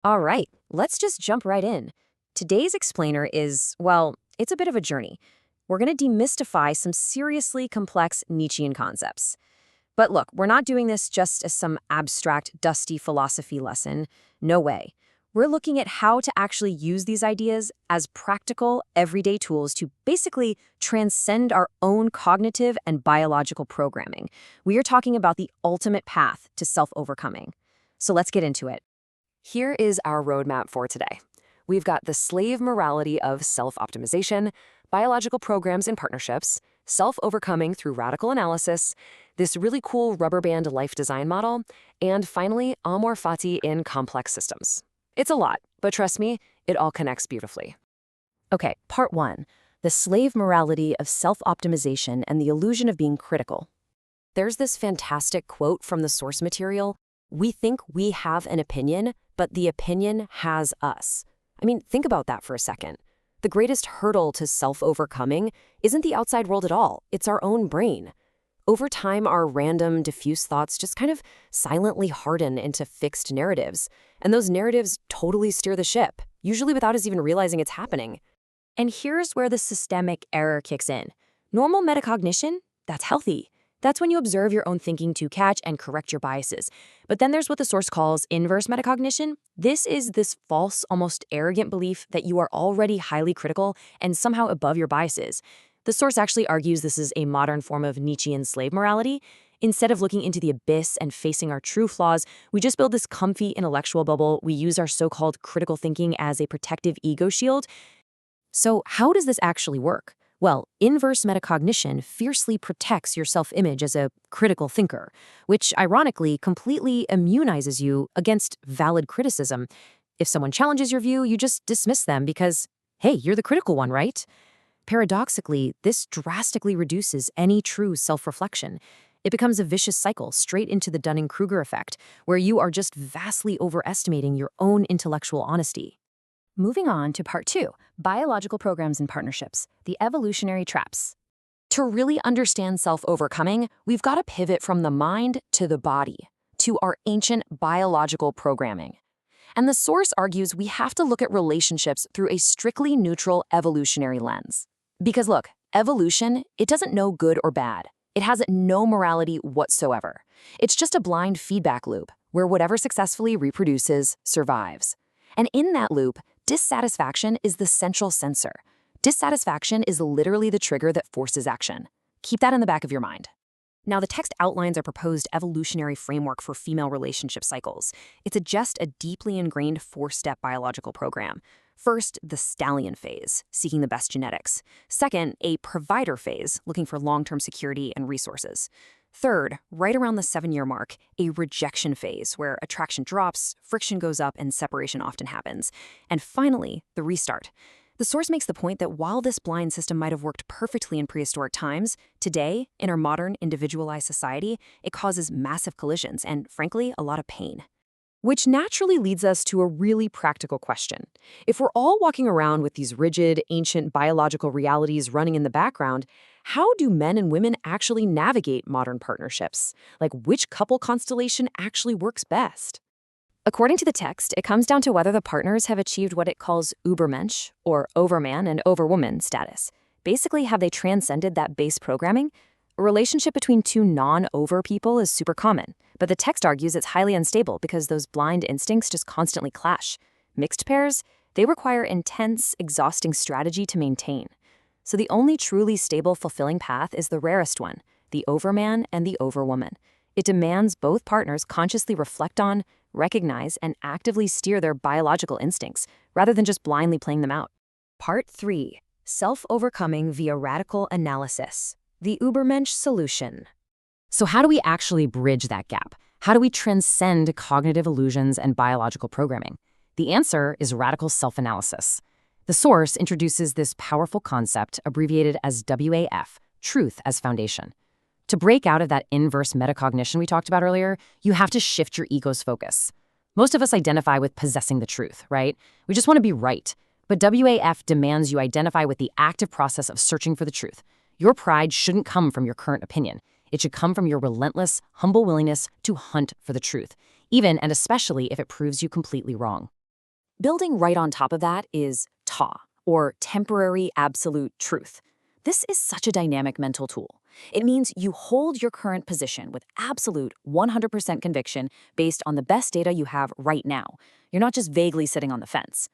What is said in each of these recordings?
All right, let's just jump right in. Today's explainer is, well, it's a bit of a journey. We're going to demystify some seriously complex Nietzschean concepts. But look, we're not doing this just as some abstract, dusty philosophy lesson. No way. We're looking at how to actually use these ideas as practical, everyday tools to basically transcend our own cognitive and biological programming. We are talking about the ultimate path to self-overcoming. So let's get into it. Here is our roadmap for today. We've got the slave morality of self-optimization, biological programs and partnerships, self-overcoming through radical analysis, this really cool rubber band life design model, and finally, Amor Fati in complex systems. It's a lot, but trust me, it all connects beautifully. Okay, part one, the slave morality of self-optimization and the illusion of being critical. There's this fantastic quote from the source material: "We think we have an opinion, but the opinion has us." I mean, think about that for a second. The greatest hurdle to self-overcoming isn't the outside world at all, it's our own brain. Over time, our random, diffuse thoughts just kind of silently harden into fixed narratives, and those narratives totally steer the ship, usually without us even realizing it's happening. And here's where the systemic error kicks in. Normal metacognition, that's healthy. That's when you observe your own thinking to catch and correct your biases. But then there's what the source calls inverse metacognition. This is this false, almost arrogant belief that you are already highly critical and somehow above your biases. The source actually argues this is a modern form of Nietzschean slave morality. Instead of looking into the abyss and facing our true flaws, we just build this comfy intellectual bubble. We use our so-called critical thinking as a protective ego shield. So how does this actually work? Well, inverse metacognition fiercely protects your self-image as a critical thinker, which ironically completely immunizes you against valid criticism. If someone challenges your view, you just dismiss them because, hey, you're the critical one, right? Paradoxically, this drastically reduces any true self-reflection. It becomes a vicious cycle straight into the Dunning-Kruger effect, where you are just vastly overestimating your own intellectual honesty. Moving on to part two, biological programs and partnerships, the evolutionary traps. To really understand self-overcoming, we've got to pivot from the mind to the body, to our ancient biological programming. And the source argues we have to look at relationships through a strictly neutral evolutionary lens. Because look, evolution, it doesn't know good or bad. It has no morality whatsoever. It's just a blind feedback loop where whatever successfully reproduces survives. And in that loop, dissatisfaction is the central sensor. Dissatisfaction is literally the trigger that forces action. Keep that in the back of your mind. Now, the text outlines a proposed evolutionary framework for female relationship cycles. It's just a deeply ingrained four-step biological program. First, the stallion phase, seeking the best genetics. Second, a provider phase, looking for long-term security and resources. Third, right around the 7-year mark, a rejection phase where attraction drops, friction goes up, and separation often happens. And finally, the restart. The source makes the point that while this blind system might have worked perfectly in prehistoric times, today, in our modern, individualized society, it causes massive collisions and, frankly, a lot of pain. Which naturally leads us to a really practical question. If we're all walking around with these rigid, ancient biological realities running in the background, how do men and women actually navigate modern partnerships? Like, which couple constellation actually works best? According to the text, it comes down to whether the partners have achieved what it calls Übermensch, or overman and overwoman status. Basically, have they transcended that base programming? A relationship between two non-over people is super common, but the text argues it's highly unstable because those blind instincts just constantly clash. Mixed pairs, they require intense, exhausting strategy to maintain. So the only truly stable, fulfilling path is the rarest one, the overman and the overwoman. It demands both partners consciously reflect on, recognize, and actively steer their biological instincts, rather than just blindly playing them out. Part 3. Self-overcoming via radical analysis. The Übermensch solution. So how do we actually bridge that gap? How do we transcend cognitive illusions and biological programming? The answer is radical self-analysis. The source introduces this powerful concept abbreviated as WAF, truth as foundation. To break out of that inverse metacognition we talked about earlier, you have to shift your ego's focus. Most of us identify with possessing the truth, right? We just want to be right. But WAF demands you identify with the active process of searching for the truth. Your pride shouldn't come from your current opinion. It should come from your relentless, humble willingness to hunt for the truth, even and especially if it proves you completely wrong. Building right on top of that is Ta, or temporary absolute truth. This is such a dynamic mental tool. It means you hold your current position with absolute 100% conviction based on the best data you have right now. You're not just vaguely sitting on the fence.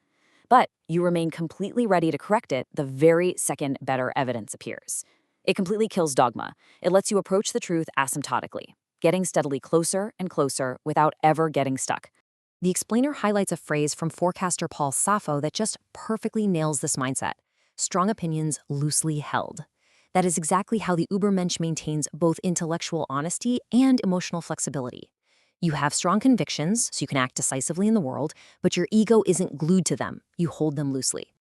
But you remain completely ready to correct it the very second better evidence appears. It completely kills dogma. It lets you approach the truth asymptotically, getting steadily closer and closer without ever getting stuck. The explainer highlights a phrase from forecaster Paul Sappho that just perfectly nails this mindset: strong opinions loosely held. That is exactly how the Übermensch maintains both intellectual honesty and emotional flexibility. You have strong convictions, so you can act decisively in the world, but your ego isn't glued to them. You hold them loosely.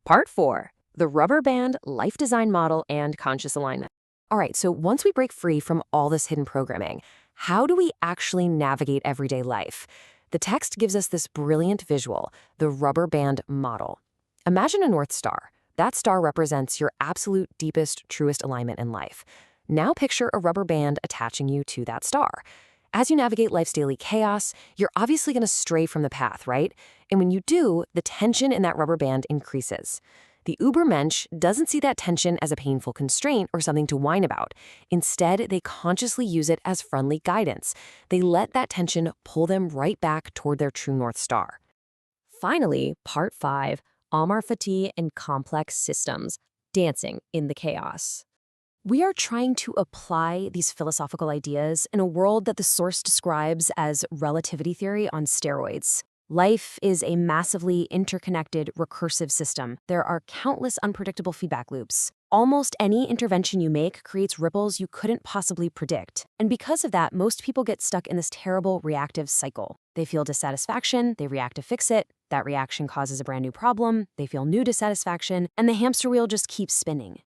Part 4. The Rubber Band Life Design Model and Conscious Alignment. All right, so once we break free from all this hidden programming, how do we actually navigate everyday life? The text gives us this brilliant visual, the rubber band model. Imagine a North Star. That star represents your absolute deepest, truest alignment in life. Now picture a rubber band attaching you to that star. As you navigate life's daily chaos, you're obviously going to stray from the path, right? And when you do, the tension in that rubber band increases. The Übermensch doesn't see that tension as a painful constraint or something to whine about. Instead, they consciously use it as friendly guidance. They let that tension pull them right back toward their true North Star. Finally, Part 5, Amor Fati and Complex Systems, Dancing in the Chaos. We are trying to apply these philosophical ideas in a world that the source describes as relativity theory on steroids. Life is a massively interconnected, recursive system. There are countless unpredictable feedback loops. Almost any intervention you make creates ripples you couldn't possibly predict. And because of that, most people get stuck in this terrible reactive cycle. They feel dissatisfaction, they react to fix it, that reaction causes a brand new problem, they feel new dissatisfaction, and the hamster wheel just keeps spinning.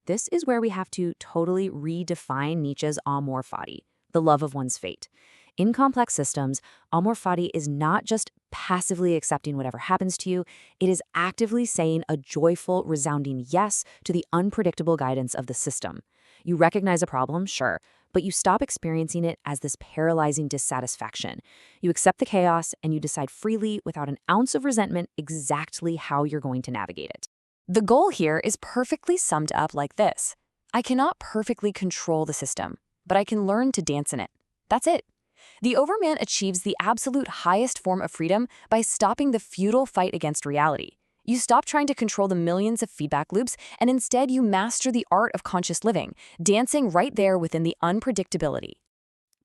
This is where we have to totally redefine Nietzsche's Amor Fati, the love of one's fate. In complex systems, Amor Fati is not just passively accepting whatever happens to you, it is actively saying a joyful, resounding yes to the unpredictable guidance of the system. You recognize a problem, sure, but you stop experiencing it as this paralyzing dissatisfaction. You accept the chaos and you decide freely, without an ounce of resentment, exactly how you're going to navigate it. The goal here is perfectly summed up like this: I cannot perfectly control the system, but I can learn to dance in it. That's it. The Overman achieves the absolute highest form of freedom by stopping the futile fight against reality. You stop trying to control the millions of feedback loops, and instead you master the art of conscious living, dancing right there within the unpredictability.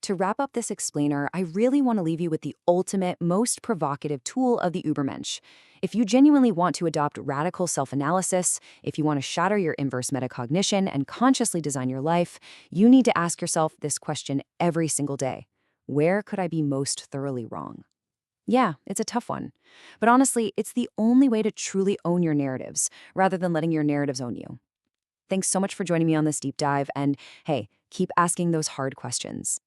To wrap up this explainer, I really want to leave you with the ultimate, most provocative tool of the Übermensch. If you genuinely want to adopt radical self-analysis, if you want to shatter your inverse metacognition and consciously design your life, you need to ask yourself this question every single day. Where could I be most thoroughly wrong? Yeah, it's a tough one. But honestly, it's the only way to truly own your narratives, rather than letting your narratives own you. Thanks so much for joining me on this deep dive, and hey, keep asking those hard questions.